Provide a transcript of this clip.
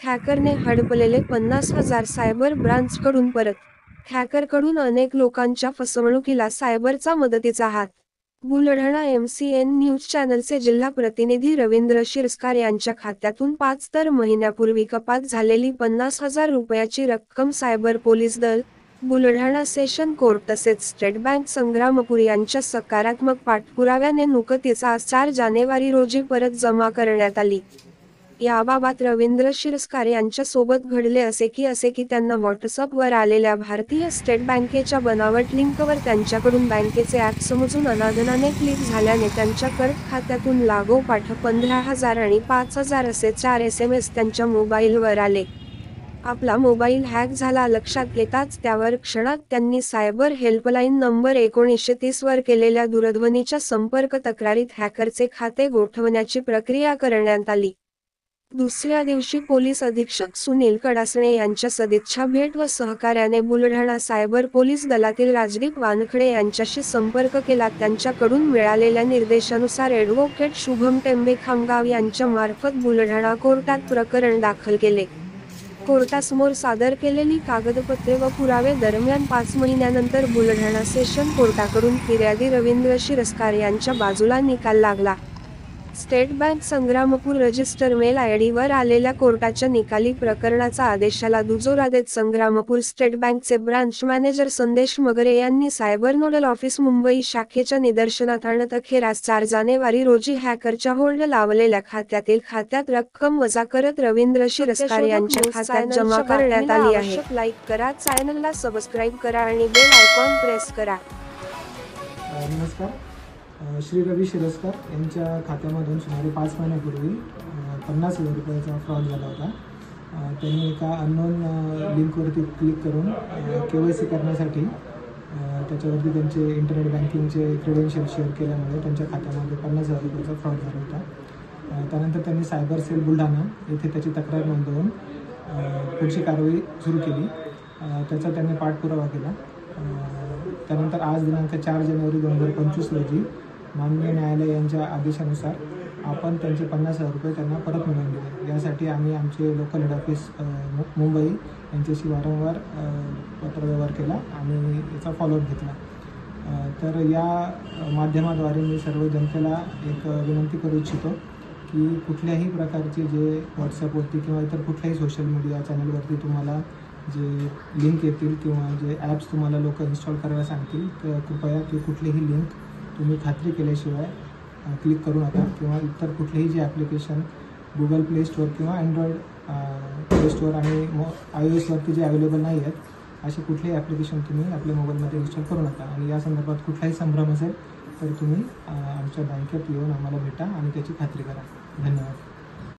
हॅकरने हडपलेले 50,000 cyber ब्रांचकडून परत. हॅकरकडून अनेक लोकांच्या फसवणुकीला सायबरचा मदतीचा हात. बुलढाणा MCN न्यूज चॅनलचे जिल्हा प्रतिनिधी रवींद्र शिरस्कार यांच्या खात्यातून 5 तर महिन्यापूर्वी कपात झालेली 50,000 रुपयाची रक्कम सायबर पोलीस दल, बुलढाणा सेशन कोर्ट तसेच स्टेट बँक संग्रामपूर यांच्या सकारात्मक पाठपुराव्याने नुकतीच आज 4 जानेवारी रोजी परत जमा करण्यात आली. याबाबत रवींद्र शिरस्कार यांच्या सोबत घडले असे की त्यांना व्हॉट्सअपवर आलेल्या भारतीय स्टेट बँकेच्या बनावट लिंकवर त्यांच्याकडून बँकेचे ॲप समजून अनादराने क्लिक झाल्याने त्यांच्या कर्ज खात्यातून लागोपाठ 15,000 आणि 5,000 असे 4 SMS त्यांच्या मोबाईलवर आले. आपला मोबाईल हॅक झाला लक्षात येताच त्यावर क्षणात त्यांनी सायबर हेल्पलाईन नंबर 1930 वर केलेल्या दूरध्वनीच्या संपर्क तक्रारीत हॅकरचे खाते गोठवण्याची प्रक्रिया करण्यात आली. दुसऱ्या दिवशी पोलीस अधीक्षक सुनील कडासणे यांच्या सदिच्छा भेट व सहकार्याने बुलढाणा सायबर पोलीस दलातील राजदीप वानखडे यांच्याशी संपर्क केला. त्यांच्याकडून मिळालेल्या निर्देशानुसार ॲडव्होकेट शुभम टेंबे खामगाव यांच्या मार्फत बुलढाणा कोर्टात प्रकरण दाखल केले. कोर्टासमोर सादर केलेली कागदपत्रे व पुरावे दरम्यान 5 महिन्यानंतर बुलढाणा सेशन कोर्टाकडून फिर्यादी रवींद्र शिरस्कार यांच्या बाजूला निकाल लागला. State bank Sangrampur register mail ID वर आलेल्या कोर्टाच्या निकाली प्रकरणाचा आदेशाला दुजोरा देत संग्रामपूर स्टेट बँकचे ब्रांच मॅनेजर संदेश मगरे यांनी सायबर नोडल ऑफिस मुंबई शाखेच्या निदर्शनात आणत अखेर 4 जानेवारी रोजी हॅकरच्या होल्ड लावलेल्या खात्यात रक्कम वजा करत रवींद्र शिरस्कार यांच्या खात्यात जमा करण्यात आली आहे. लाईक करा, चॅनलला सबस्क्राईब करा आणि बेल आयकॉन प्रेस करा. नमस्कार. श्री रवी शिरस्कार यांच्या खात्यामधून सुमारे 5 महिन्यापूर्वी 50,000 रुपयाचा फ्रॉड झाला होता. त्यांनी एका अननोन लिंकवरती क्लिक करून KYC करण्यासाठी त्याच्यावरती त्यांचे इंटरनेट बँकिंगचे क्रेडेन्शियल शेअर केल्यामुळे त्यांच्या खात्यामध्ये 50,000 रुपयाचा फ्रॉड झाला होता. त्यानंतर त्यांनी सायबर सेल बुलढाणा येथे त्याची तक्रार नोंदवून पुढची कारवाई सुरू केली. त्याचा त्यांनी पाठपुरावा केला. त्यानंतर आज दिनांक 4 जानेवारी 2025 रोजी माननीय न्यायालय यांच्या आदेशानुसार आपण त्यांचे 50,000 रुपये त्यांना परत मिळवून दिले. यासाठी आम्ही आमचे लोकल हेड ऑफिस मुंबई यांच्याशी वारंवार पत्रव्यवहार केला आणि याचा फॉलोअप घेतला. तर या माध्यमाद्वारे मी सर्व जनतेला एक विनंती करू इच्छितो की कुठल्याही प्रकारचे जे व्हॉट्सअपवरती किंवा इतर कुठल्याही सोशल मीडिया चॅनलवरती तुम्हाला जे लिंक येतील किंवा जे ॲप्स तुम्हाला लोक इन्स्टॉल करायला सांगतील तर कृपया ती कुठलीही लिंक तुम्ही खात्री केल्याशिवाय क्लिक करू नका. किंवा इतर कुठलेही जे ॲप्लिकेशन गुगल प्ले स्टोअर किंवा अँड्रॉईड प्ले स्टोअर आणि iOSवरती जे अवेलेबल नाही आहेत असे कुठलेही ॲप्लिकेशन तुम्ही आपल्या मोबाईलमध्ये इन्स्टॉल करू नका. आणि या संदर्भात कुठलाही संभ्रम असेल तर तुम्ही आमच्या बँकेत येऊन आम्हाला भेटा आणि त्याची खात्री करा. धन्यवाद.